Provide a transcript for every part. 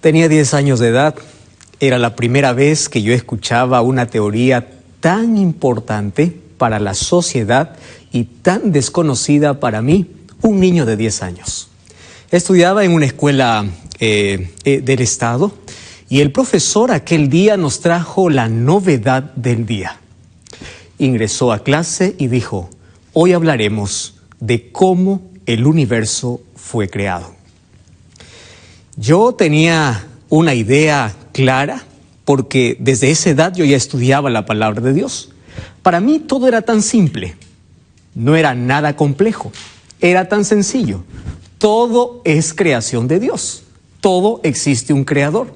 Tenía 10 años de edad. Era la primera vez que yo escuchaba una teoría tan importante para la sociedad y tan desconocida para mí, un niño de 10 años. Estudiaba en una escuela del Estado y el profesor aquel día nos trajo la novedad del día. Ingresó a clase y dijo: hoy hablaremos de cómo el universo fue creado. Yo tenía una idea clara porque desde esa edad yo ya estudiaba la palabra de Dios. Para mí todo era tan simple, no era nada complejo, era tan sencillo. Todo es creación de Dios, todo existe un creador.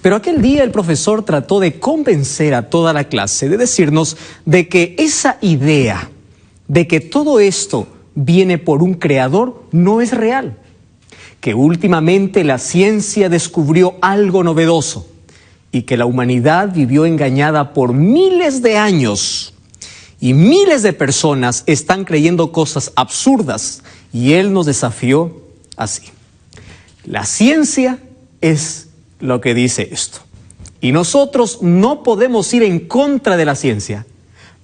Pero aquel día el profesor trató de convencer a toda la clase, de decirnos de que esa idea de que todo esto viene por un creador no es real. Que últimamente la ciencia descubrió algo novedoso y que la humanidad vivió engañada por miles de años y miles de personas están creyendo cosas absurdas, y él nos desafió así: la ciencia es lo que dice esto y nosotros no podemos ir en contra de la ciencia,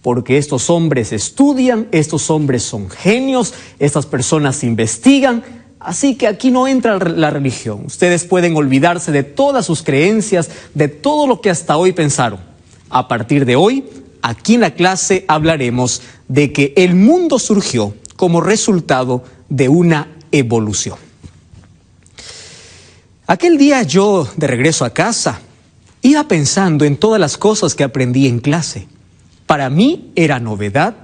porque estos hombres estudian, estos hombres son genios, estas personas investigan. Así que aquí no entra la religión. Ustedes pueden olvidarse de todas sus creencias, de todo lo que hasta hoy pensaron. A partir de hoy, aquí en la clase hablaremos de que el mundo surgió como resultado de una evolución. Aquel día yo, de regreso a casa, iba pensando en todas las cosas que aprendí en clase. Para mí era novedad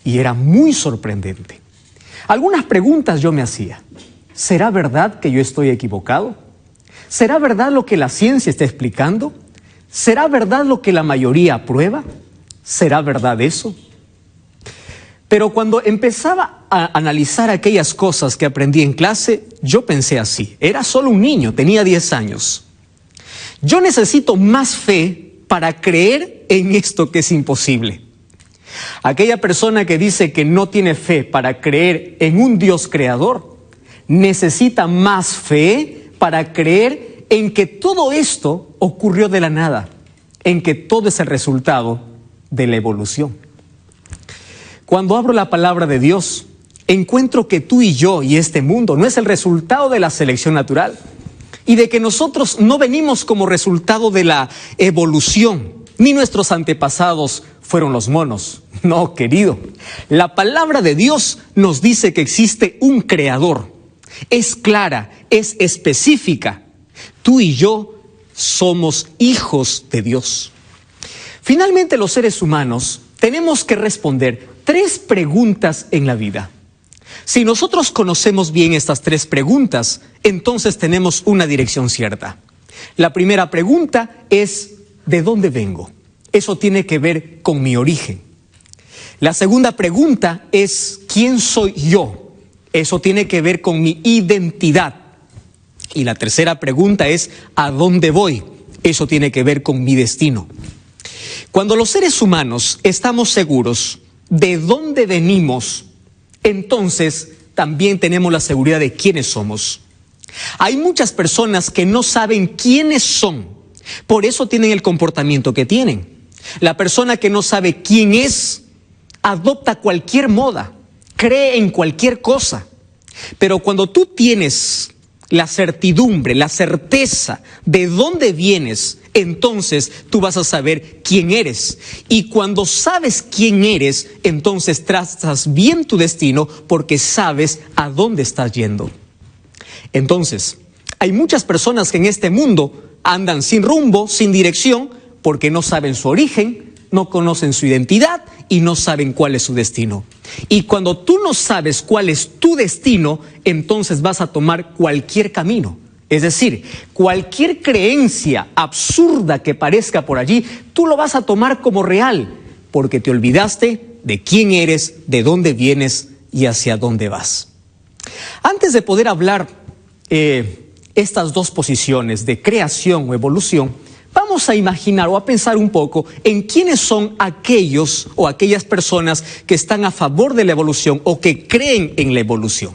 y era muy sorprendente. Algunas preguntas yo me hacía. ¿Será verdad que yo estoy equivocado? ¿Será verdad lo que la ciencia está explicando? ¿Será verdad lo que la mayoría aprueba? ¿Será verdad eso? Pero cuando empezaba a analizar aquellas cosas que aprendí en clase, yo pensé así: era solo un niño, tenía 10 años. Yo necesito más fe para creer en esto que es imposible. Aquella persona que dice que no tiene fe para creer en un Dios creador, necesita más fe para creer en que todo esto ocurrió de la nada, en que todo es el resultado de la evolución. Cuando abro la palabra de Dios, encuentro que tú y yo y este mundo no es el resultado de la selección natural y de que nosotros no venimos como resultado de la evolución, ni nuestros antepasados fueron los monos. No, querido, la palabra de Dios nos dice que existe un creador. Es clara, es específica. Tú y yo somos hijos de Dios. Finalmente, los seres humanos tenemos que responder 3 preguntas en la vida. Si nosotros conocemos bien estas 3 preguntas, entonces tenemos una dirección cierta. La primera pregunta es: ¿de dónde vengo? Eso tiene que ver con mi origen. La segunda pregunta es: ¿quién soy yo? Eso tiene que ver con mi identidad. Y la tercera pregunta es: ¿a dónde voy? Eso tiene que ver con mi destino. Cuando los seres humanos estamos seguros de dónde venimos, entonces también tenemos la seguridad de quiénes somos. Hay muchas personas que no saben quiénes son, por eso tienen el comportamiento que tienen. La persona que no sabe quién es, adopta cualquier moda, cree en cualquier cosa. Pero cuando tú tienes la certidumbre, la certeza de dónde vienes, entonces tú vas a saber quién eres. Y cuando sabes quién eres, entonces trazas bien tu destino porque sabes a dónde estás yendo. Entonces, hay muchas personas que en este mundo andan sin rumbo, sin dirección, porque no saben su origen, no conocen su identidad y no saben cuál es su destino. Y cuando tú no sabes cuál es tu destino, entonces vas a tomar cualquier camino. Es decir, cualquier creencia absurda que parezca por allí, tú lo vas a tomar como real, porque te olvidaste de quién eres, de dónde vienes y hacia dónde vas. Antes de poder hablar estas 2 posiciones de creación o evolución, vamos a imaginar o a pensar un poco en quiénes son aquellos o aquellas personas que están a favor de la evolución o que creen en la evolución.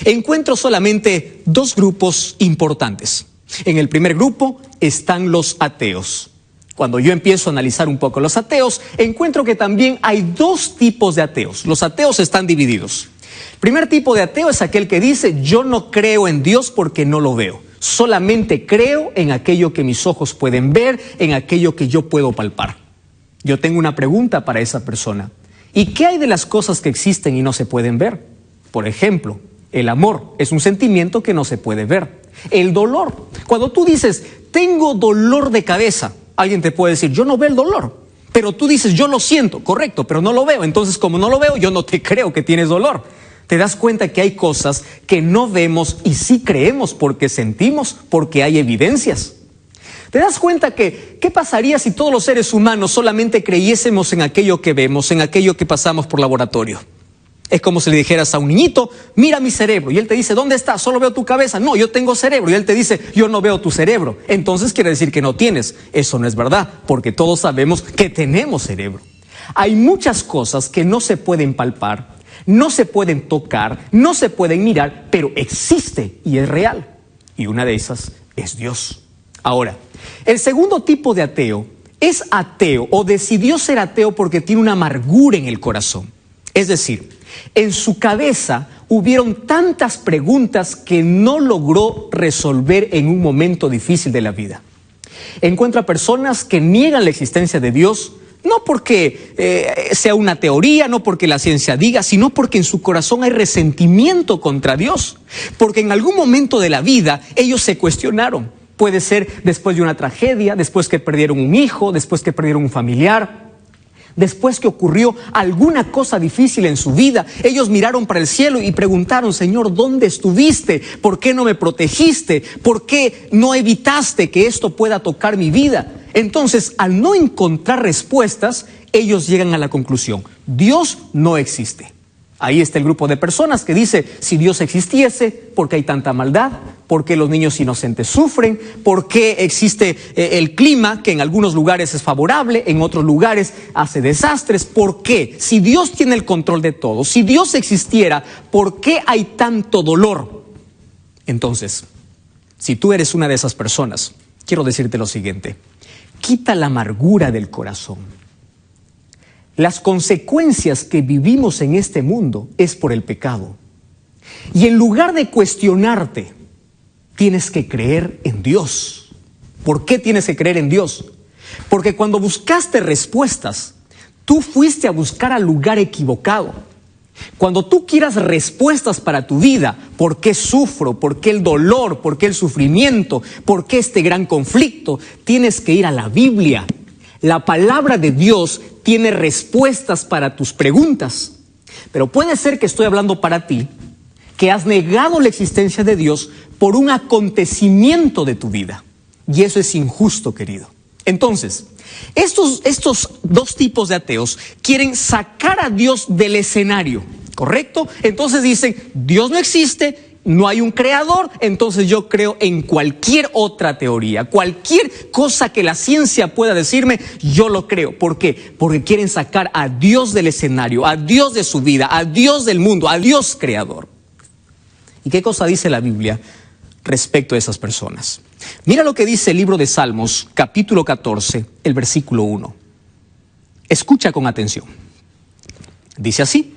Encuentro solamente 2 grupos importantes. En el primer grupo están los ateos. Cuando yo empiezo a analizar un poco los ateos, encuentro que también hay dos tipos de ateos. Los ateos están divididos. El primer tipo de ateo es aquel que dice: yo no creo en Dios porque no lo veo. Solamente creo en aquello que mis ojos pueden ver, en aquello que yo puedo palpar. Yo tengo una pregunta para esa persona. ¿Y qué hay de las cosas que existen y no se pueden ver? Por ejemplo, el amor es un sentimiento que no se puede ver. El dolor. Cuando tú dices: tengo dolor de cabeza, alguien te puede decir: yo no veo el dolor. Pero tú dices: yo lo siento, correcto, pero no lo veo. Entonces, como no lo veo, yo no te creo que tienes dolor. Te das cuenta que hay cosas que no vemos y sí creemos porque sentimos, porque hay evidencias. Te das cuenta que, ¿qué pasaría si todos los seres humanos solamente creyésemos en aquello que vemos, en aquello que pasamos por laboratorio? Es como si le dijeras a un niñito: mira mi cerebro, y él te dice: ¿dónde está? Solo veo tu cabeza. No, yo tengo cerebro. Y él te dice: yo no veo tu cerebro. Entonces quiere decir que no tienes. Eso no es verdad, porque todos sabemos que tenemos cerebro. Hay muchas cosas que no se pueden palpar, no se pueden tocar, no se pueden mirar, pero existe y es real. Y una de esas es Dios. Ahora, el segundo tipo de ateo es ateo o decidió ser ateo porque tiene una amargura en el corazón. Es decir, en su cabeza hubieron tantas preguntas que no logró resolver en un momento difícil de la vida. Encuentra personas que niegan la existencia de Dios, no porque sea una teoría, no porque la ciencia diga, sino porque en su corazón hay resentimiento contra Dios. Porque en algún momento de la vida ellos se cuestionaron. Puede ser después de una tragedia, después que perdieron un hijo, después que perdieron un familiar, después que ocurrió alguna cosa difícil en su vida. Ellos miraron para el cielo y preguntaron: Señor, ¿dónde estuviste? ¿Por qué no me protegiste? ¿Por qué no evitaste que esto pueda tocar mi vida? Entonces, al no encontrar respuestas, ellos llegan a la conclusión: Dios no existe. Ahí está el grupo de personas que dice: si Dios existiese, ¿por qué hay tanta maldad? ¿Por qué los niños inocentes sufren? ¿Por qué existe el clima que en algunos lugares es favorable, en otros lugares hace desastres? ¿Por qué? Si Dios tiene el control de todo, si Dios existiera, ¿por qué hay tanto dolor? Entonces, si tú eres una de esas personas, quiero decirte lo siguiente: quita la amargura del corazón. Las consecuencias que vivimos en este mundo es por el pecado. Y en lugar de cuestionarte, tienes que creer en Dios. ¿Por qué tienes que creer en Dios? Porque cuando buscaste respuestas, tú fuiste a buscar al lugar equivocado. Cuando tú quieras respuestas para tu vida: ¿por qué sufro? ¿Por qué el dolor? ¿Por qué el sufrimiento? ¿Por qué este gran conflicto? Tienes que ir a la Biblia. La palabra de Dios tiene respuestas para tus preguntas. Pero puede ser que estoy hablando para ti, que has negado la existencia de Dios por un acontecimiento de tu vida. Y eso es injusto, querido. Entonces, estos dos tipos de ateos quieren sacar a Dios del escenario, ¿correcto? Entonces dicen: Dios no existe, no hay un creador, entonces yo creo en cualquier otra teoría, cualquier cosa que la ciencia pueda decirme, yo lo creo. ¿Por qué? Porque quieren sacar a Dios del escenario, a Dios de su vida, a Dios del mundo, a Dios creador. ¿Y qué cosa dice la Biblia respecto a esas personas? Mira lo que dice el libro de Salmos, capítulo 14, el versículo 1. Escucha con atención. Dice así: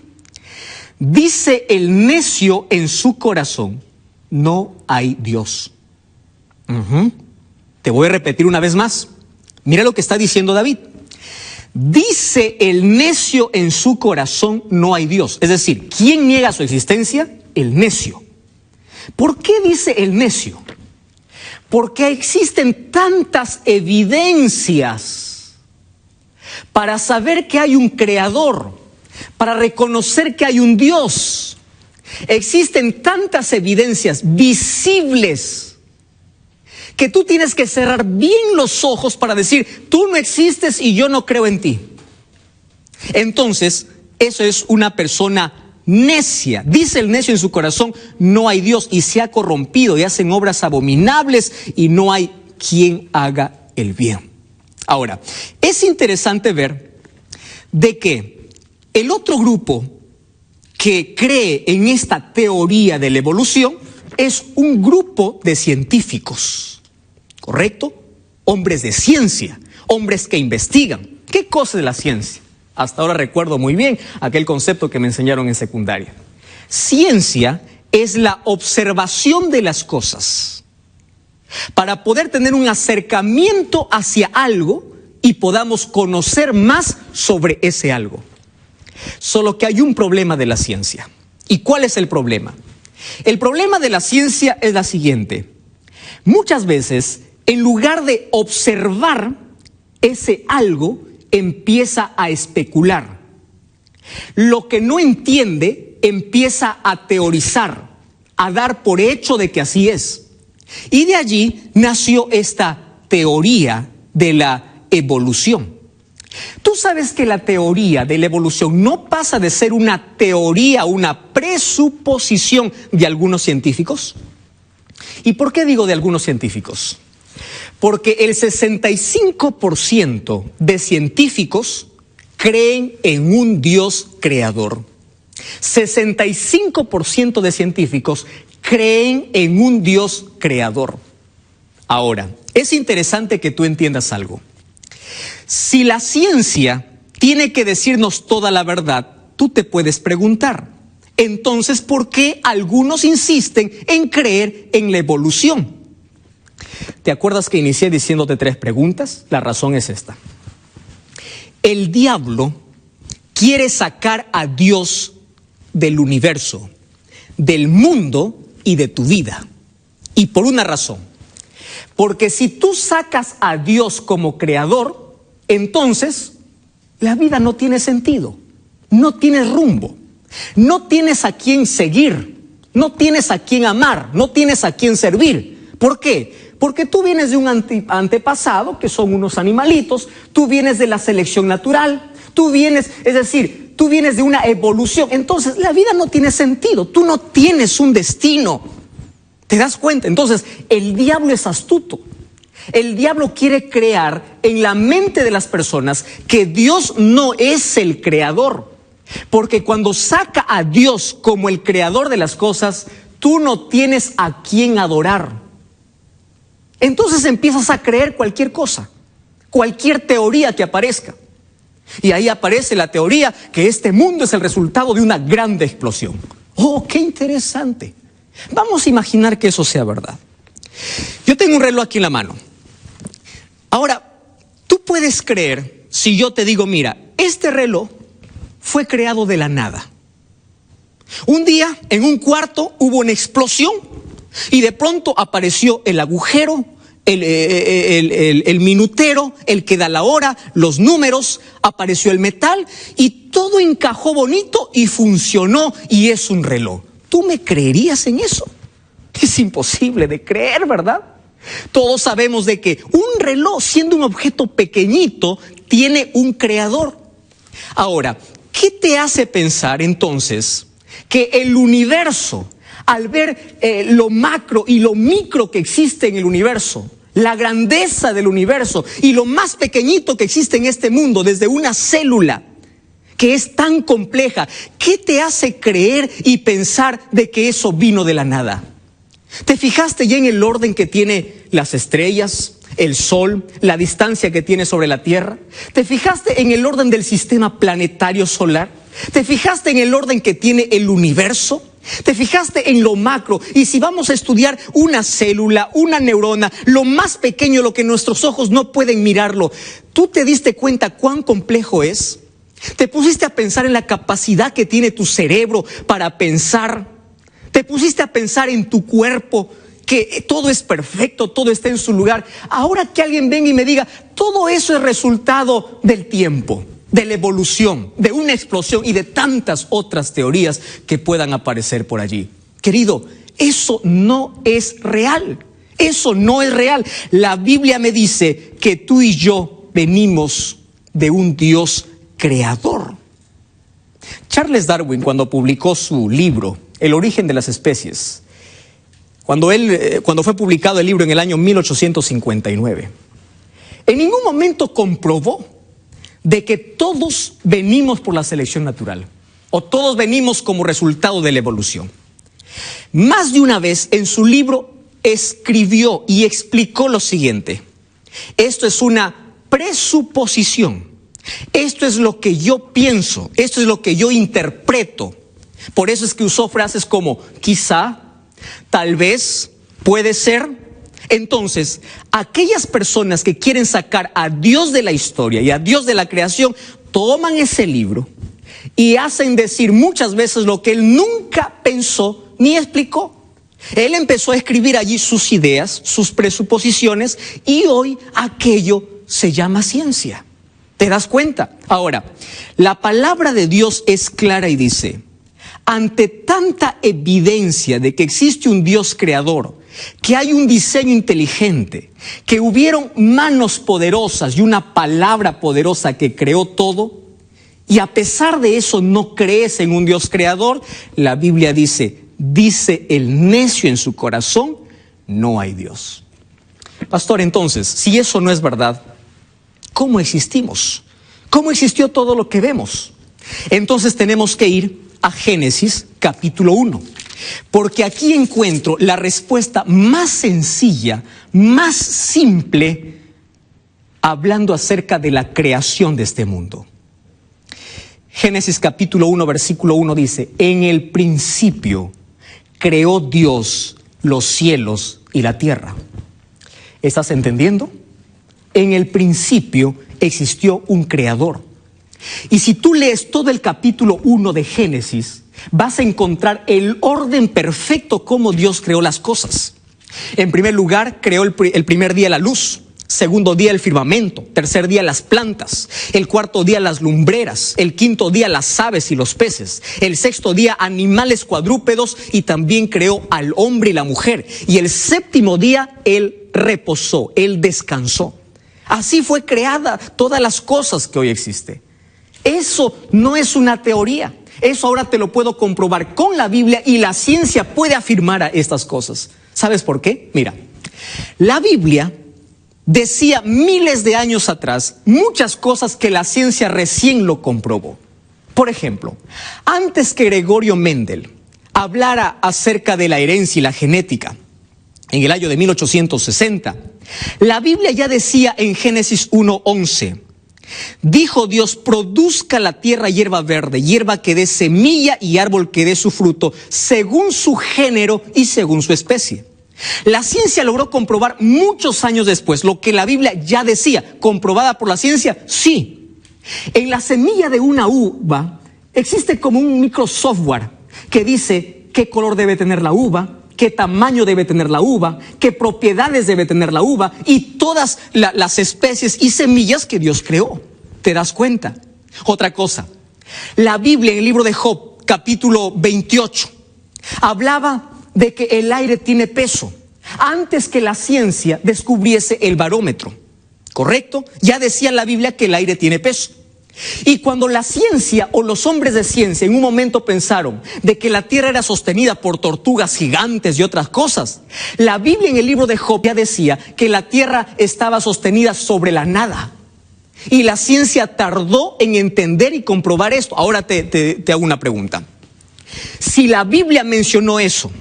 dice el necio en su corazón: no hay Dios. Te voy a repetir una vez más. Mira lo que está diciendo David. Dice el necio en su corazón: no hay Dios. Es decir, ¿quién niega su existencia? El necio. ¿Por qué dice el necio? Porque existen tantas evidencias para saber que hay un creador, para reconocer que hay un Dios. Existen tantas evidencias visibles que tú tienes que cerrar bien los ojos para decir: tú no existes y yo no creo en ti. Entonces, eso es una persona necia. Dice el necio en su corazón: no hay Dios, y se ha corrompido y hacen obras abominables y no hay quien haga el bien. Ahora, es interesante ver de que el otro grupo que cree en esta teoría de la evolución es un grupo de científicos. ¿correcto? Hombres de ciencia, hombres que investigan. ¿Qué cosa es la ciencia? Hasta ahora recuerdo muy bien aquel concepto que me enseñaron en secundaria. Ciencia es la observación de las cosas para poder tener un acercamiento hacia algo y podamos conocer más sobre ese algo. Solo que hay un problema de la ciencia. ¿Y cuál es el problema? El problema de la ciencia es la siguiente. Muchas veces, en lugar de observar ese algo, empieza a especular. Lo que no entiende, empieza a teorizar, a dar por hecho de que así es. Y de allí nació esta teoría de la evolución. Tú sabes que la teoría de la evolución no pasa de ser una teoría, una presuposición de algunos científicos. ¿Y por qué digo de algunos científicos? Porque el 65% de científicos creen en un Dios creador. 65% de científicos creen en un Dios creador. Ahora, es interesante que tú entiendas algo. Si la ciencia tiene que decirnos toda la verdad, tú te puedes preguntar, entonces, ¿por qué algunos insisten en creer en la evolución? ¿Te acuerdas que inicié diciéndote 3 preguntas? La razón es esta. El diablo quiere sacar a Dios del universo, del mundo y de tu vida. Y por una razón. Porque si tú sacas a Dios como creador, entonces la vida no tiene sentido, no tienes rumbo, no tienes a quién seguir, no tienes a quién amar, no tienes a quién servir. ¿Por qué? Porque tú vienes de un antepasado, que son unos animalitos, tú vienes de la selección natural, tú vienes de una evolución. Entonces la vida no tiene sentido, tú no tienes un destino. ¿Te das cuenta? Entonces el diablo es astuto. El diablo quiere crear en la mente de las personas que Dios no es el creador. Porque cuando saca a Dios como el creador de las cosas, tú no tienes a quién adorar. Entonces empiezas a creer cualquier cosa, cualquier teoría que aparezca. Y ahí aparece la teoría que este mundo es el resultado de una grande explosión. ¡Oh, qué interesante! Vamos a imaginar que eso sea verdad. Yo tengo un reloj aquí en la mano. Ahora, tú puedes creer si yo te digo, mira, este reloj fue creado de la nada. Un día, en un cuarto, hubo una explosión y de pronto apareció el agujero, el minutero, el que da la hora, los números, apareció el metal y todo encajó bonito y funcionó y es un reloj. ¿Tú me creerías en eso? Es imposible de creer, ¿verdad? Todos sabemos de que un reloj, siendo un objeto pequeñito, tiene un creador. Ahora, ¿qué te hace pensar entonces que el universo, al ver lo macro y lo micro que existe en el universo, la grandeza del universo y lo más pequeñito que existe en este mundo, desde una célula que es tan compleja, qué te hace creer y pensar de que eso vino de la nada? ¿Te fijaste ya en el orden que tiene las estrellas, el sol, la distancia que tiene sobre la Tierra? ¿Te fijaste en el orden del sistema planetario solar? ¿Te fijaste en el orden que tiene el universo? ¿Te fijaste en lo macro? Y si vamos a estudiar una célula, una neurona, lo más pequeño, lo que nuestros ojos no pueden mirarlo, ¿tú te diste cuenta cuán complejo es? ¿Te pusiste a pensar en la capacidad que tiene tu cerebro para pensar? ¿Te pusiste a pensar en tu cuerpo, que todo es perfecto, todo está en su lugar? Ahora que alguien venga y me diga, todo eso es resultado del tiempo, de la evolución, de una explosión y de tantas otras teorías que puedan aparecer por allí. Querido, eso no es real. Eso no es real. La Biblia me dice que tú y yo venimos de un Dios creador. Charles Darwin, cuando publicó su libro El origen de las especies, cuando fue publicado el libro en el año 1859, en ningún momento comprobó de que todos venimos por la selección natural o todos venimos como resultado de la evolución. Más de una vez en su libro escribió y explicó lo siguiente: esto es una presuposición, esto es lo que yo pienso, esto es lo que yo interpreto. Por eso es que usó frases como quizá, tal vez, puede ser. Entonces, aquellas personas que quieren sacar a Dios de la historia y a Dios de la creación, toman ese libro y hacen decir muchas veces lo que él nunca pensó ni explicó. Él empezó a escribir allí sus ideas, sus presuposiciones, y hoy aquello se llama ciencia. ¿Te das cuenta? Ahora, la palabra de Dios es clara y dice: ante tanta evidencia de que existe un Dios creador, que hay un diseño inteligente, que hubieron manos poderosas y una palabra poderosa que creó todo, y a pesar de eso no crees en un Dios creador, la Biblia dice el necio en su corazón, no hay Dios. Pastor, entonces, si eso no es verdad, ¿cómo existimos? ¿Cómo existió todo lo que vemos? Entonces tenemos que ir a Génesis capítulo 1, porque aquí encuentro la respuesta más sencilla, más simple, hablando acerca de la creación de este mundo. Génesis capítulo 1, versículo 1 dice: en el principio creó Dios los cielos y la tierra. ¿Estás entendiendo? En el principio existió un creador. Y si tú lees todo el capítulo 1 de Génesis, vas a encontrar el orden perfecto como Dios creó las cosas. En primer lugar, creó el primer día la luz. Segundo día el firmamento, tercer día las plantas, el cuarto día las lumbreras, el quinto día las aves y los peces, el sexto día animales cuadrúpedos, y también creó al hombre y la mujer. Y el séptimo día él reposó, él descansó. Así fue creada todas las cosas que hoy existen. Eso no es una teoría, eso ahora te lo puedo comprobar con la Biblia, y la ciencia puede afirmar a estas cosas. ¿Sabes por qué? Mira, la Biblia decía miles de años atrás muchas cosas que la ciencia recién lo comprobó. Por ejemplo, antes que Gregorio Mendel hablara acerca de la herencia y la genética, en el año de 1860, la Biblia ya decía en Génesis 1:11: dijo Dios, produzca la tierra hierba verde, hierba que dé semilla y árbol que dé su fruto, según su género y según su especie. La ciencia logró comprobar muchos años después lo que la Biblia ya decía. ¿Comprobada por la ciencia? Sí. En la semilla de una uva existe como un microsoftware que dice qué color debe tener la uva, qué tamaño debe tener la uva, qué propiedades debe tener la uva, y todas las especies y semillas que Dios creó. ¿Te das cuenta? Otra cosa, la Biblia en el libro de Job, capítulo 28, hablaba de que el aire tiene peso, antes que la ciencia descubriese el barómetro. ¿Correcto? Ya decía la Biblia que el aire tiene peso. Y cuando la ciencia o los hombres de ciencia en un momento pensaron de que la tierra era sostenida por tortugas gigantes y otras cosas, la Biblia en el libro de Job ya decía que la tierra estaba sostenida sobre la nada. Y la ciencia tardó en entender y comprobar esto. Ahora te hago una pregunta. Si la Biblia mencionó eso,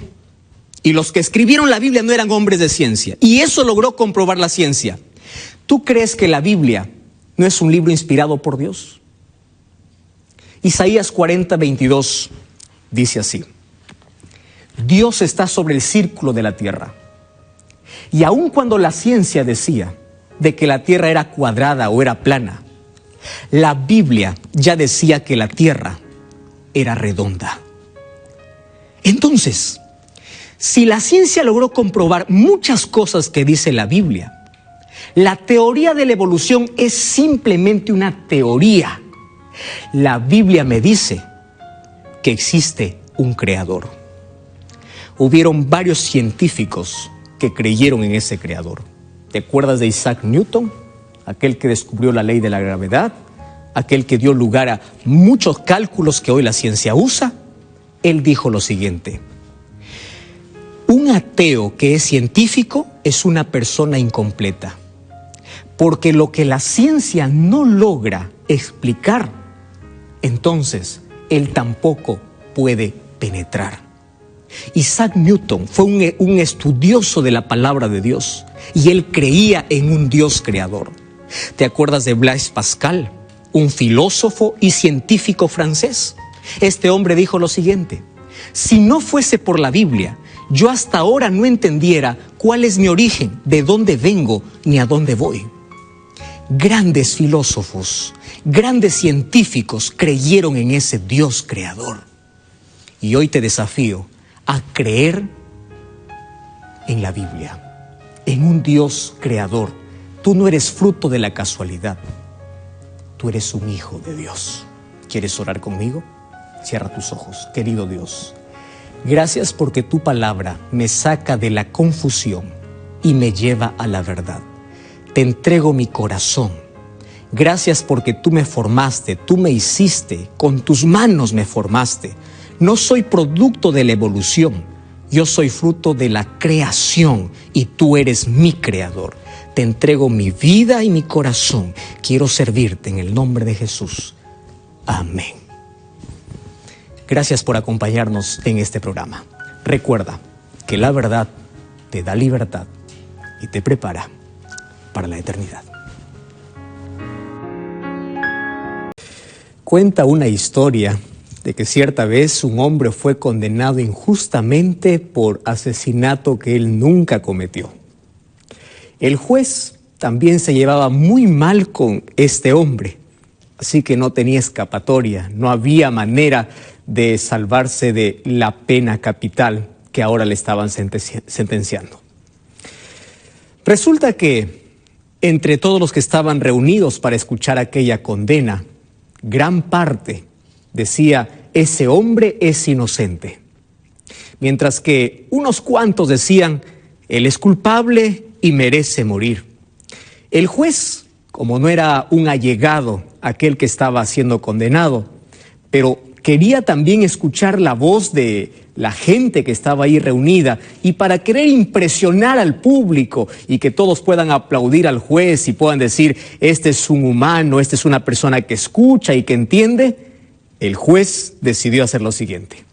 y los que escribieron la Biblia no eran hombres de ciencia, y eso logró comprobar la ciencia, ¿tú crees que la Biblia no es un libro inspirado por Dios? Isaías 40:22 dice así: Dios está sobre el círculo de la tierra. Y aun cuando la ciencia decía de que la tierra era cuadrada o era plana, la Biblia ya decía que la tierra era redonda. Entonces, si la ciencia logró comprobar muchas cosas que dice la Biblia, la teoría de la evolución es simplemente una teoría. La Biblia me dice que existe un creador. Hubieron varios científicos que creyeron en ese creador. ¿Te acuerdas de Isaac Newton? Aquel que descubrió la ley de la gravedad, aquel que dio lugar a muchos cálculos que hoy la ciencia usa. Él dijo lo siguiente: un ateo que es científico es una persona incompleta, porque lo que la ciencia no logra explicar, entonces él tampoco puede penetrar. Isaac Newton fue un estudioso de la palabra de Dios y él creía en un Dios creador. ¿Te acuerdas de Blaise Pascal, un filósofo y científico francés? Este hombre dijo lo siguiente: si no fuese por la Biblia, yo hasta ahora no entendiera cuál es mi origen, de dónde vengo, ni a dónde voy. Grandes filósofos, grandes científicos creyeron en ese Dios creador. Y hoy te desafío a creer en la Biblia, en un Dios creador. Tú no eres fruto de la casualidad, tú eres un hijo de Dios. ¿Quieres orar conmigo? Cierra tus ojos. Querido Dios, gracias porque tu palabra me saca de la confusión y me lleva a la verdad. Te entrego mi corazón. Gracias porque tú me formaste, tú me hiciste, con tus manos me formaste. No soy producto de la evolución, yo soy fruto de la creación y tú eres mi creador. Te entrego mi vida y mi corazón. Quiero servirte en el nombre de Jesús. Amén. Gracias por acompañarnos en este programa. Recuerda que la verdad te da libertad y te prepara para la eternidad. Cuenta una historia de que cierta vez un hombre fue condenado injustamente por asesinato que él nunca cometió. El juez también se llevaba muy mal con este hombre, así que no tenía escapatoria, no había manera de salvarse de la pena capital que ahora le estaban sentenciando. Resulta que entre todos los que estaban reunidos para escuchar aquella condena, gran parte decía: ese hombre es inocente. Mientras que unos cuantos decían: él es culpable y merece morir. El juez, como no era un allegado aquel que estaba siendo condenado, pero quería también escuchar la voz de la gente que estaba ahí reunida, y para querer impresionar al público y que todos puedan aplaudir al juez y puedan decir: este es un humano, esta es una persona que escucha y que entiende, el juez decidió hacer lo siguiente.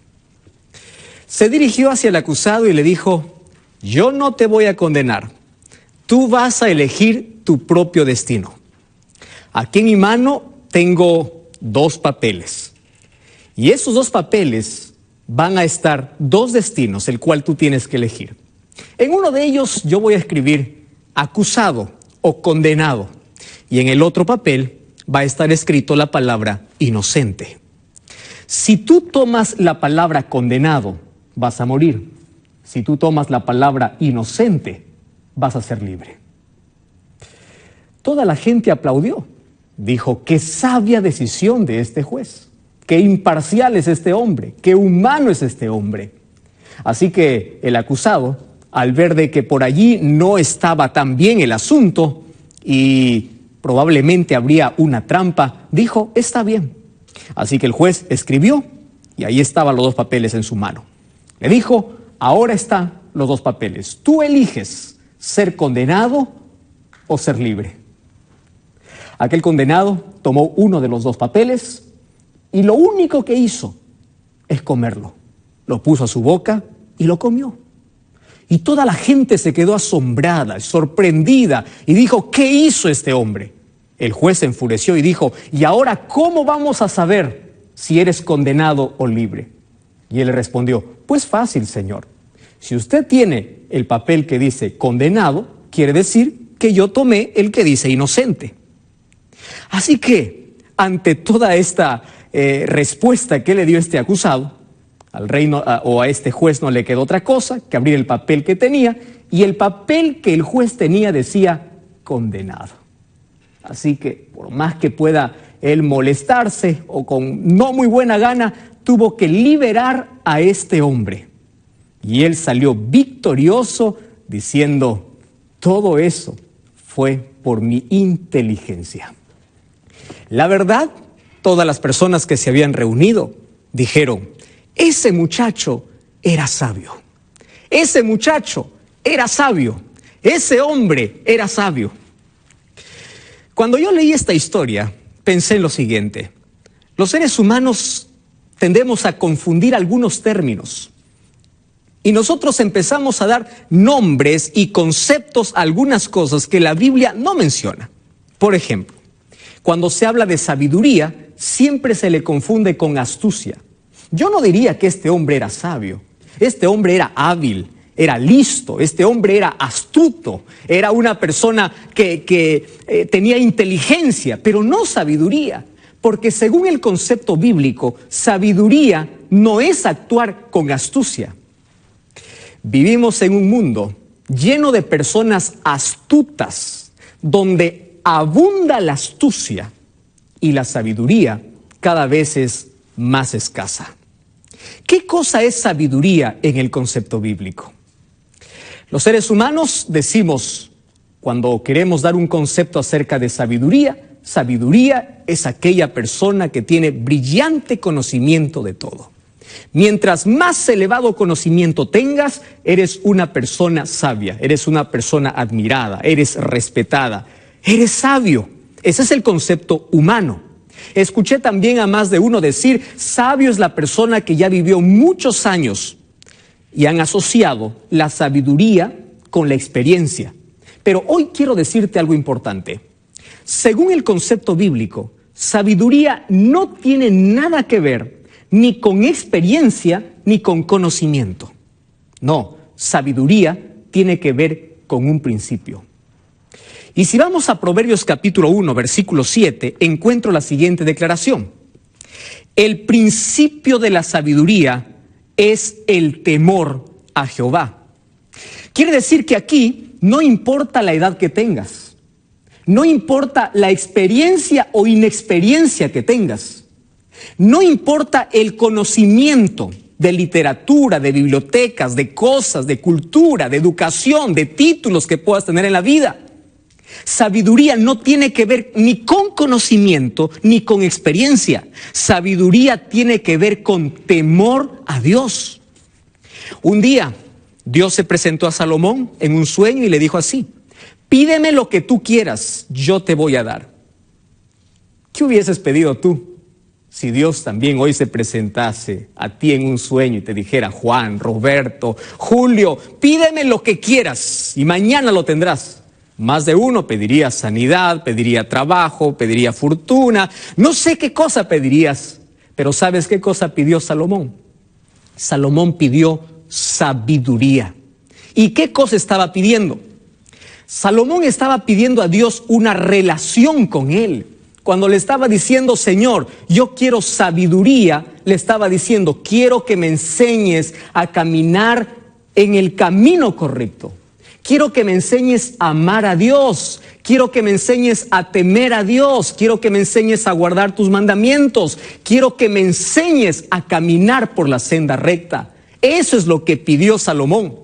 Se dirigió hacia el acusado y le dijo: yo no te voy a condenar, tú vas a elegir tu propio destino. Aquí en mi mano tengo 2 papeles. Y esos 2 papeles van a estar 2 destinos, el cual tú tienes que elegir. En uno de ellos yo voy a escribir acusado o condenado. Y en el otro papel va a estar escrito la palabra inocente. Si tú tomas la palabra condenado, vas a morir. Si tú tomas la palabra inocente, vas a ser libre. Toda la gente aplaudió. Dijo: qué sabia decisión de este juez. Qué imparcial es este hombre, qué humano es este hombre. Así que el acusado, al ver de que por allí no estaba tan bien el asunto y probablemente habría una trampa, dijo: está bien. Así que el juez escribió y ahí estaban los 2 papeles en su mano. Le dijo: ahora están los 2 papeles. Tú eliges ser condenado o ser libre. Aquel condenado tomó uno de los 2 papeles y lo único que hizo es comerlo. Lo puso a su boca y lo comió. Y toda la gente se quedó asombrada, sorprendida, y dijo: ¿qué hizo este hombre? El juez se enfureció y dijo: ¿y ahora cómo vamos a saber si eres condenado o libre? Y él le respondió: pues fácil, señor. Si usted tiene el papel que dice condenado, quiere decir que yo tomé el que dice inocente. Así que, ante toda esta respuesta que le dio este acusado, al rey o a este juez no le quedó otra cosa que abrir el papel que tenía, y el papel que el juez tenía decía condenado. Así que, por más que pueda él molestarse o con no muy buena gana, tuvo que liberar a este hombre. Y él salió victorioso diciendo: todo eso fue por mi inteligencia. La verdad, todas las personas que se habían reunido dijeron: ese muchacho era sabio. Ese muchacho era sabio. Ese hombre era sabio. Cuando yo leí esta historia, pensé en lo siguiente: los seres humanos tendemos a confundir algunos términos. Y nosotros empezamos a dar nombres y conceptos a algunas cosas que la Biblia no menciona. Por ejemplo, cuando se habla de sabiduría, siempre se le confunde con astucia. Yo no diría que este hombre era sabio. Este hombre era hábil, era listo, este hombre era astuto, era una persona que tenía inteligencia, pero no sabiduría. Porque según el concepto bíblico, sabiduría no es actuar con astucia. Vivimos en un mundo lleno de personas astutas, donde abunda la astucia y la sabiduría cada vez es más escasa. ¿Qué cosa es sabiduría en el concepto bíblico? Los seres humanos decimos, cuando queremos dar un concepto acerca de sabiduría, sabiduría es aquella persona que tiene brillante conocimiento de todo. Mientras más elevado conocimiento tengas, eres una persona sabia, eres una persona admirada, eres respetada, eres sabio. Ese es el concepto humano. Escuché también a más de uno decir, sabio es la persona que ya vivió muchos años, y han asociado la sabiduría con la experiencia. Pero hoy quiero decirte algo importante. Según el concepto bíblico, sabiduría no tiene nada que ver ni con experiencia ni con conocimiento. No, sabiduría tiene que ver con un principio. Y si vamos a Proverbios capítulo 1, versículo 7, encuentro la siguiente declaración. El principio de la sabiduría es el temor a Jehová. Quiere decir que aquí no importa la edad que tengas, no importa la experiencia o inexperiencia que tengas, no importa el conocimiento de literatura, de bibliotecas, de cosas, de cultura, de educación, de títulos que puedas tener en la vida. Sabiduría no tiene que ver ni con conocimiento ni con experiencia. Sabiduría tiene que ver con temor a Dios. Un día Dios se presentó a Salomón en un sueño y le dijo así: pídeme lo que tú quieras, yo te voy a dar. ¿Qué hubieses pedido tú si Dios también hoy se presentase a ti en un sueño y te dijera: Juan, Roberto, Julio, pídeme lo que quieras y mañana lo tendrás? Más de uno pediría sanidad, pediría trabajo, pediría fortuna, no sé qué cosa pedirías, pero ¿sabes qué cosa pidió Salomón? Salomón pidió sabiduría. ¿Y qué cosa estaba pidiendo? Salomón estaba pidiendo a Dios una relación con él. Cuando le estaba diciendo, Señor, yo quiero sabiduría, le estaba diciendo, quiero que me enseñes a caminar en el camino correcto. Quiero que me enseñes a amar a Dios. Quiero que me enseñes a temer a Dios. Quiero que me enseñes a guardar tus mandamientos. Quiero que me enseñes a caminar por la senda recta. Eso es lo que pidió Salomón.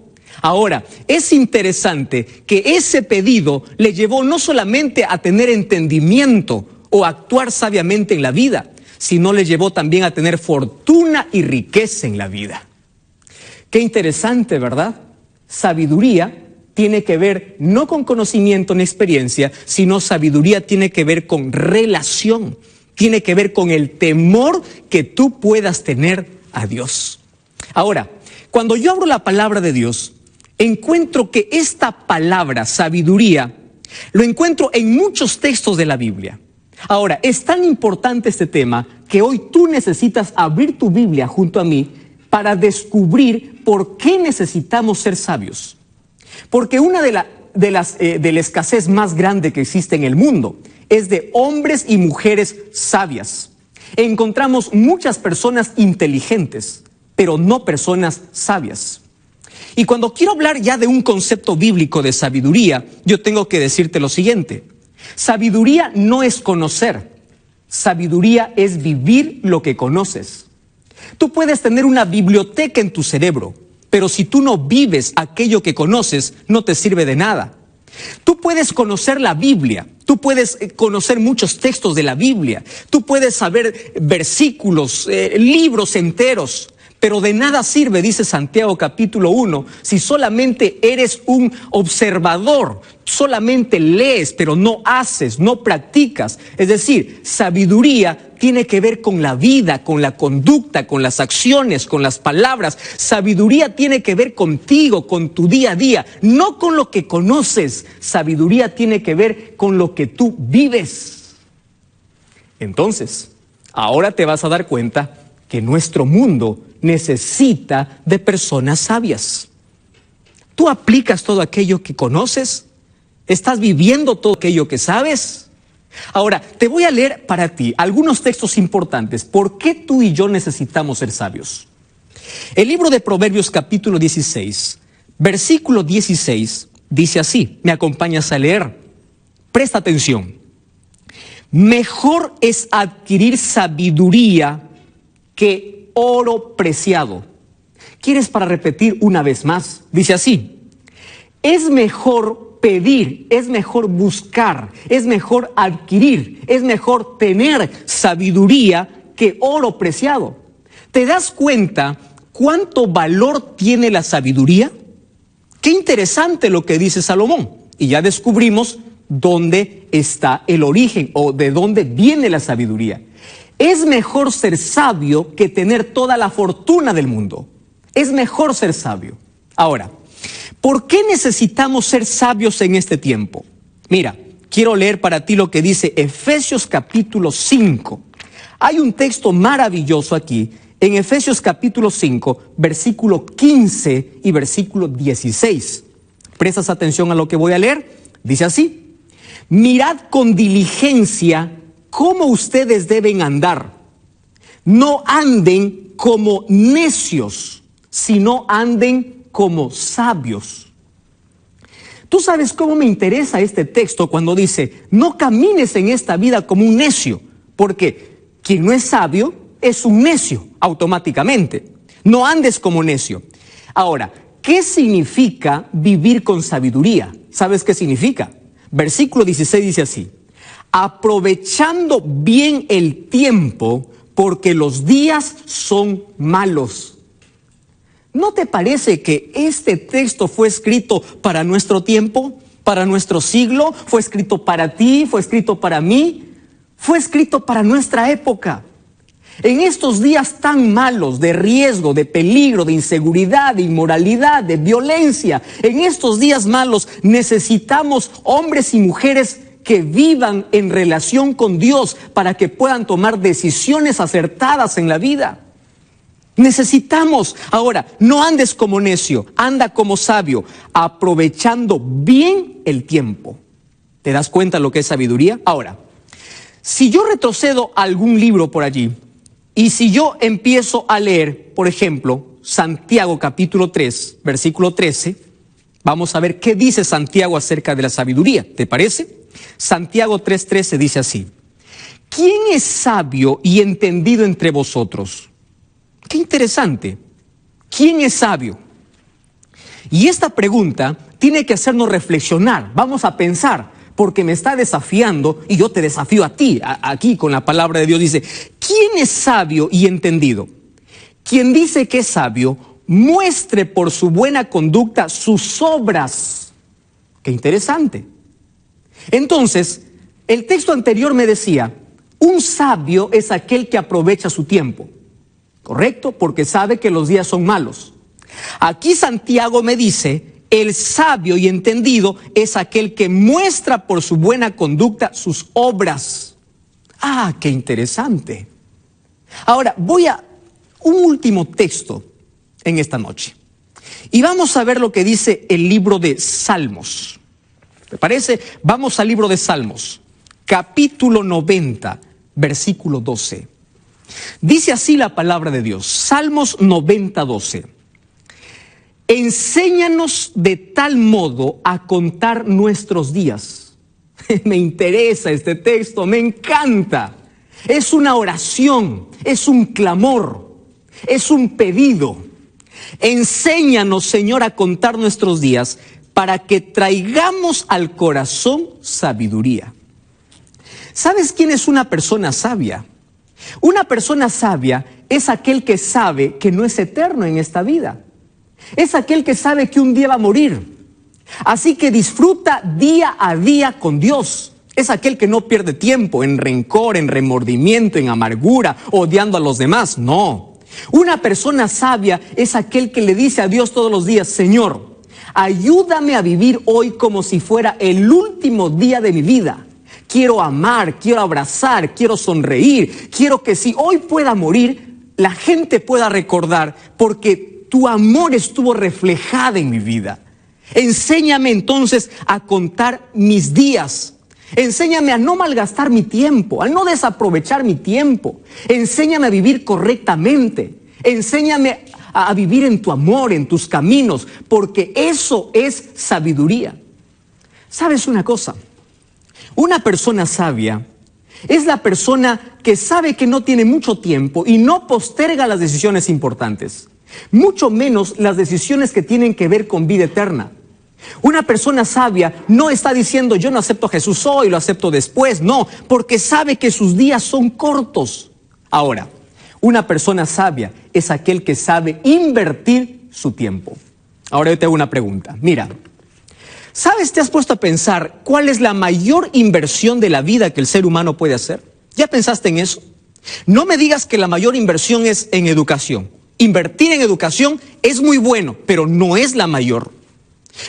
Ahora, es interesante que ese pedido le llevó no solamente a tener entendimiento o a actuar sabiamente en la vida, sino le llevó también a tener fortuna y riqueza en la vida. Qué interesante, ¿verdad? Sabiduría tiene que ver no con conocimiento ni experiencia, sino sabiduría tiene que ver con relación, tiene que ver con el temor que tú puedas tener a Dios. Ahora, cuando yo abro la palabra de Dios, encuentro que esta palabra, sabiduría, lo encuentro en muchos textos de la Biblia. Ahora, es tan importante este tema que hoy tú necesitas abrir tu Biblia junto a mí para descubrir por qué necesitamos ser sabios. Porque una de la escasez más grande que existe en el mundo es de hombres y mujeres sabias. Encontramos muchas personas inteligentes, pero no personas sabias. Y cuando quiero hablar ya de un concepto bíblico de sabiduría, yo tengo que decirte lo siguiente. Sabiduría no es conocer, sabiduría es vivir lo que conoces. Tú puedes tener una biblioteca en tu cerebro, pero si tú no vives aquello que conoces, no te sirve de nada. Tú puedes conocer la Biblia, tú puedes conocer muchos textos de la Biblia, tú puedes saber versículos, libros enteros, Pero de nada sirve, dice Santiago capítulo 1, si solamente eres un observador, solamente lees, pero no haces, no practicas. Es decir, sabiduría tiene que ver con la vida, con la conducta, con las acciones, con las palabras. Sabiduría tiene que ver contigo, con tu día a día, no con lo que conoces. Sabiduría tiene que ver con lo que tú vives. Entonces, ahora te vas a dar cuenta que nuestro mundo necesita de personas sabias. ¿Tú aplicas todo aquello que conoces? ¿Estás viviendo todo aquello que sabes? Ahora, te voy a leer para ti algunos textos importantes. ¿Por qué tú y yo necesitamos ser sabios? El libro de Proverbios capítulo 16, versículo 16, dice así. ¿Me acompañas a leer? Presta atención. Mejor es adquirir sabiduría que oro preciado. ¿Quieres para repetir una vez más? Dice así. Es mejor pedir, es mejor buscar, es mejor adquirir, es mejor tener sabiduría que oro preciado. ¿Te das cuenta cuánto valor tiene la sabiduría? Qué interesante lo que dice Salomón. Y ya descubrimos dónde está el origen o de dónde viene la sabiduría. Es mejor ser sabio que tener toda la fortuna del mundo. Es mejor ser sabio. Ahora, ¿por qué necesitamos ser sabios en este tiempo? Mira, quiero leer para ti lo que dice Efesios capítulo 5. Hay un texto maravilloso aquí, en Efesios capítulo 5, versículo 15 y versículo 16. ¿Prestas atención a lo que voy a leer? Dice así. Mirad con diligencia cómo ustedes deben andar. No anden como necios, sino anden como sabios. Tú sabes cómo me interesa este texto cuando dice, no camines en esta vida como un necio, porque quien no es sabio es un necio automáticamente. No andes como necio. Ahora, ¿qué significa vivir con sabiduría? ¿Sabes qué significa? Versículo 16 dice así. Aprovechando bien el tiempo, porque los días son malos. ¿No te parece que este texto fue escrito para nuestro tiempo, para nuestro siglo? ¿Fue escrito para ti? ¿Fue escrito para mí? Fue escrito para nuestra época. En estos días tan malos, de riesgo, de peligro, de inseguridad, de inmoralidad, de violencia, en estos días malos necesitamos hombres y mujeres que vivan en relación con Dios para que puedan tomar decisiones acertadas en la vida. Necesitamos, ahora, no andes como necio, anda como sabio, aprovechando bien el tiempo. ¿Te das cuenta lo que es sabiduría? Ahora, si yo retrocedo a algún libro por allí, y si yo empiezo a leer, por ejemplo, Santiago capítulo 3, versículo 13, vamos a ver qué dice Santiago acerca de la sabiduría, ¿te parece? Santiago 3:13 dice así. ¿Quién es sabio y entendido entre vosotros? Qué interesante. ¿Quién es sabio? Y esta pregunta tiene que hacernos reflexionar. Vamos a pensar, porque me está desafiando y yo te desafío a ti. Aquí con la palabra de Dios dice, ¿quién es sabio y entendido? Quien dice que es sabio, muestre por su buena conducta sus obras. Qué interesante. Entonces, el texto anterior me decía, un sabio es aquel que aprovecha su tiempo. ¿Correcto? Porque sabe que los días son malos. Aquí Santiago me dice, el sabio y entendido es aquel que muestra por su buena conducta sus obras. ¡Ah, qué interesante! Ahora, voy a un último texto en esta noche. Y vamos a ver lo que dice el libro de Salmos. ¿Te parece? Vamos al libro de Salmos, capítulo 90, versículo 12. Dice así la palabra de Dios, Salmos 90, 12. Enséñanos de tal modo a contar nuestros días. Me interesa este texto, me encanta. Es una oración, es un clamor, es un pedido. Enséñanos, Señor, a contar nuestros días para que traigamos al corazón sabiduría. ¿Sabes quién es una persona sabia? Una persona sabia es aquel que sabe que no es eterno en esta vida. Es aquel que sabe que un día va a morir. Así que disfruta día a día con Dios. Es aquel que no pierde tiempo en rencor, en remordimiento, en amargura, odiando a los demás. No. Una persona sabia es aquel que le dice a Dios todos los días: Señor, ayúdame a vivir hoy como si fuera el último día de mi vida. Quiero amar, quiero abrazar, quiero sonreír. Quiero que si hoy pueda morir, la gente pueda recordar porque tu amor estuvo reflejado en mi vida. Enséñame entonces a contar mis días. Enséñame a no malgastar mi tiempo, a no desaprovechar mi tiempo. Enséñame a vivir correctamente. Enséñame a vivir en tu amor, en tus caminos, porque eso es sabiduría. ¿Sabes una cosa? Una persona sabia es la persona que sabe que no tiene mucho tiempo y no posterga las decisiones importantes, mucho menos las decisiones que tienen que ver con vida eterna. Una persona sabia no está diciendo: yo no acepto a Jesús hoy, lo acepto después. No, porque sabe que sus días son cortos. Ahora, una persona sabia es aquel que sabe invertir su tiempo. Ahora yo te hago una pregunta. Mira, ¿sabes? ¿Te has puesto a pensar cuál es la mayor inversión de la vida que el ser humano puede hacer? ¿Ya pensaste en eso? No me digas que la mayor inversión es en educación. Invertir en educación es muy bueno, pero no es la mayor.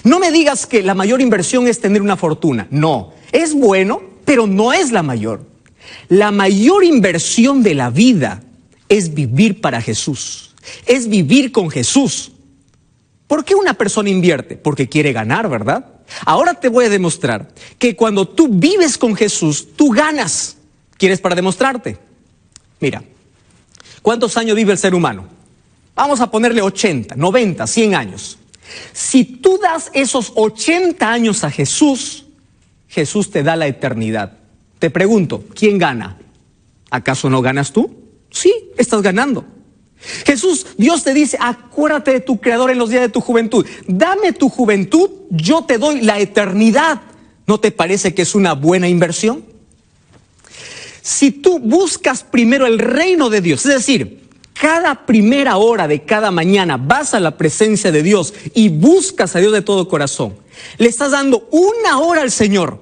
No me digas que la mayor inversión es tener una fortuna. No, es bueno, pero no es la mayor. La mayor inversión de la vida es vivir para Jesús, es vivir con Jesús. ¿Por qué una persona invierte? Porque quiere ganar, ¿verdad? Ahora te voy a demostrar que cuando tú vives con Jesús, tú ganas. ¿Quieres para demostrarte? Mira, ¿cuántos años vive el ser humano? Vamos a ponerle 80, 90, 100 años. Si tú das esos 80 años a Jesús, Jesús te da la eternidad. Te pregunto, ¿quién gana? ¿Acaso no ganas tú? Sí, estás ganando. Jesús, Dios te dice: acuérdate de tu Creador en los días de tu juventud. Dame tu juventud, yo te doy la eternidad. ¿No te parece que es una buena inversión? Si tú buscas primero el reino de Dios, es decir, cada primera hora de cada mañana vas a la presencia de Dios y buscas a Dios de todo corazón, le estás dando una hora al Señor.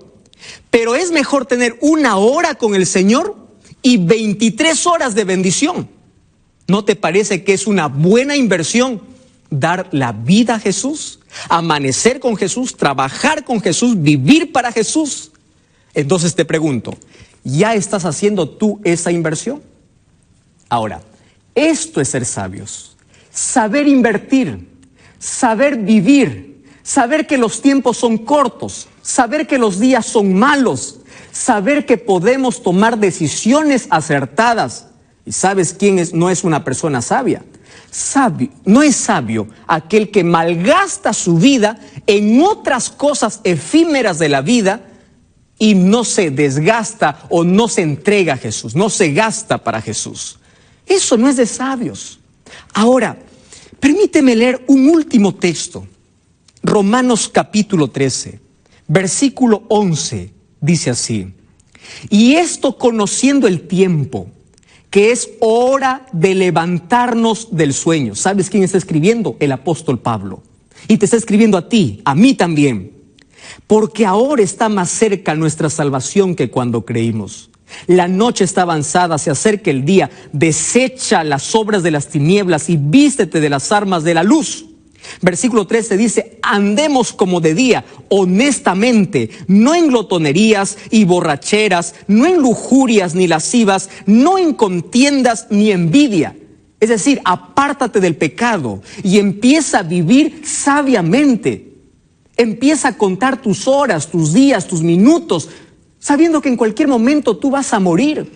Pero es mejor tener una hora con el Señor y 23 horas de bendición. ¿No te parece que es una buena inversión dar la vida a Jesús, amanecer con Jesús, trabajar con Jesús, vivir para Jesús? Entonces te pregunto, ¿ya estás haciendo tú esa inversión? Ahora, esto es ser sabios, saber invertir, saber vivir, saber que los tiempos son cortos, saber que los días son malos, saber que podemos tomar decisiones acertadas. ¿Y sabes quién no es una persona sabia? No es sabio aquel que malgasta su vida en otras cosas efímeras de la vida y no se desgasta o no se entrega a Jesús, no se gasta para Jesús. Eso no es de sabios. Ahora, permíteme leer un último texto. Romanos capítulo 13, versículo 11, dice así: y esto conociendo el tiempo, que es hora de levantarnos del sueño. ¿Sabes quién está escribiendo? El apóstol Pablo. Y te está escribiendo a ti, a mí también. Porque ahora está más cerca nuestra salvación que cuando creímos. La noche está avanzada, se acerca el día. Desecha las obras de las tinieblas y vístete de las armas de la luz. Versículo 13 dice: andemos como de día, honestamente, no en glotonerías y borracheras, no en lujurias ni lascivas, no en contiendas ni envidia. Es decir, apártate del pecado y empieza a vivir sabiamente. Empieza a contar tus horas, tus días, tus minutos, sabiendo que en cualquier momento tú vas a morir.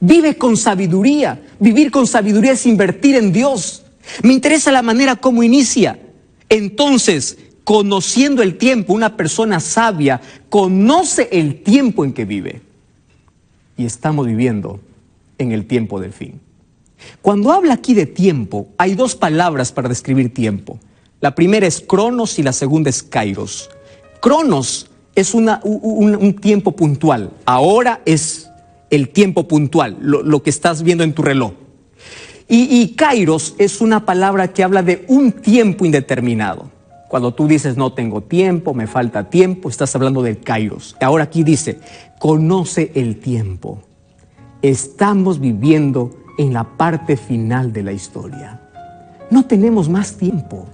Vive con sabiduría. Vivir con sabiduría es invertir en Dios. Me interesa la manera como inicia. Entonces, conociendo el tiempo, una persona sabia conoce el tiempo en que vive. Y estamos viviendo en el tiempo del fin. Cuando habla aquí de tiempo, hay dos palabras para describir tiempo. La primera es cronos y la segunda es kairos. Cronos es un tiempo puntual. Ahora es el tiempo puntual, lo que estás viendo en tu reloj. Y kairos es una palabra que habla de un tiempo indeterminado. Cuando tú dices no tengo tiempo, me falta tiempo, estás hablando del kairos. Ahora aquí dice, conoce el tiempo. Estamos viviendo en la parte final de la historia. No tenemos más tiempo.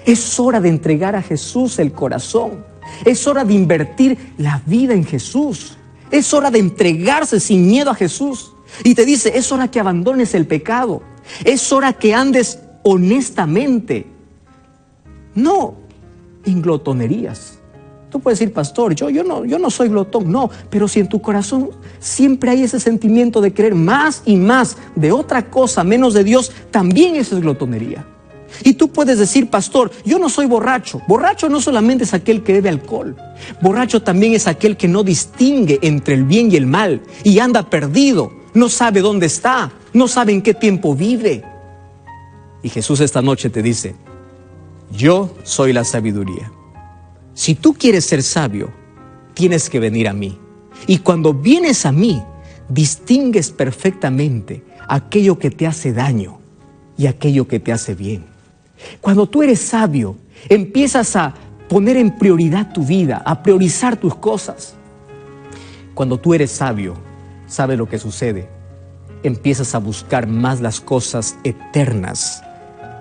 Es hora de entregar a Jesús el corazón. Es hora de invertir la vida en Jesús. Es hora de entregarse sin miedo a Jesús. Y te dice, es hora que abandones el pecado. Es hora que andes honestamente. No en glotonerías. Tú puedes decir, pastor, yo no soy glotón. No, pero si en tu corazón siempre hay ese sentimiento de querer más y más de otra cosa, menos de Dios, también eso es glotonería. Y tú puedes decir, pastor, yo no soy borracho. Borracho no solamente es aquel que bebe alcohol. Borracho también es aquel que no distingue entre el bien y el mal y anda perdido, no sabe dónde está, no sabe en qué tiempo vive. Y Jesús esta noche te dice, yo soy la sabiduría. Si tú quieres ser sabio, tienes que venir a mí. Y cuando vienes a mí, distingues perfectamente aquello que te hace daño y aquello que te hace bien. Cuando tú eres sabio, empiezas a poner en prioridad tu vida, a priorizar tus cosas. Cuando tú eres sabio, ¿sabes lo que sucede? Empiezas a buscar más las cosas eternas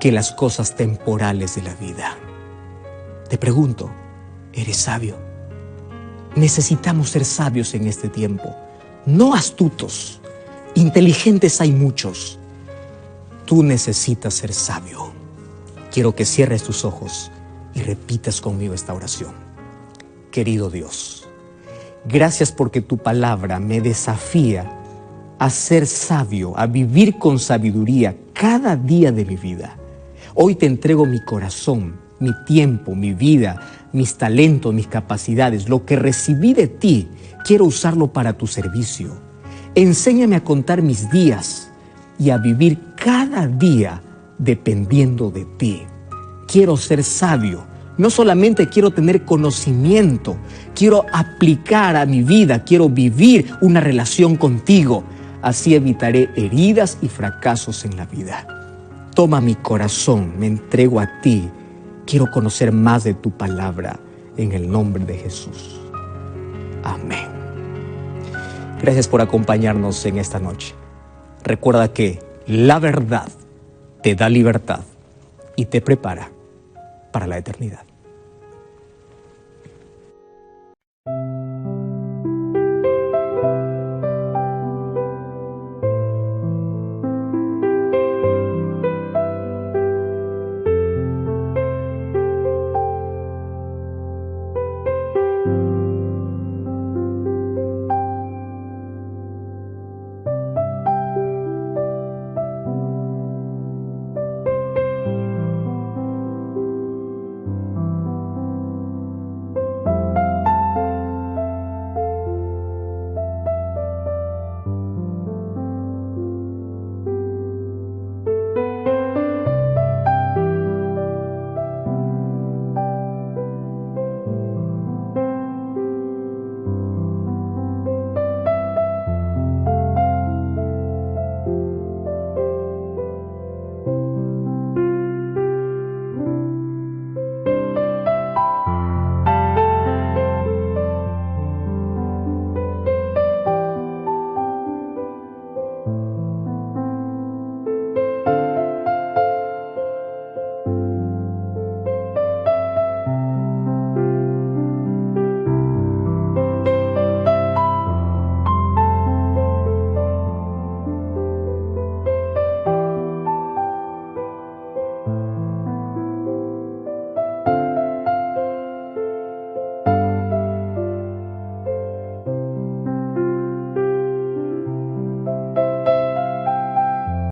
que las cosas temporales de la vida. Te pregunto, ¿eres sabio? Necesitamos ser sabios en este tiempo, no astutos. Inteligentes hay muchos. Tú necesitas ser sabio. Quiero que cierres tus ojos y repitas conmigo esta oración. Querido Dios, gracias porque tu palabra me desafía a ser sabio, a vivir con sabiduría cada día de mi vida. Hoy te entrego mi corazón, mi tiempo, mi vida, mis talentos, mis capacidades. Lo que recibí de ti, quiero usarlo para tu servicio. Enséñame a contar mis días y a vivir cada día dependiendo de ti. Quiero ser sabio. No solamente quiero tener conocimiento, quiero aplicar a mi vida, quiero vivir una relación contigo. Así evitaré heridas y fracasos en la vida. Toma mi corazón, me entrego a ti. Quiero conocer más de tu palabra en el nombre de Jesús. Amén. Gracias por acompañarnos en esta noche. Recuerda que la verdad te da libertad y te prepara para la eternidad.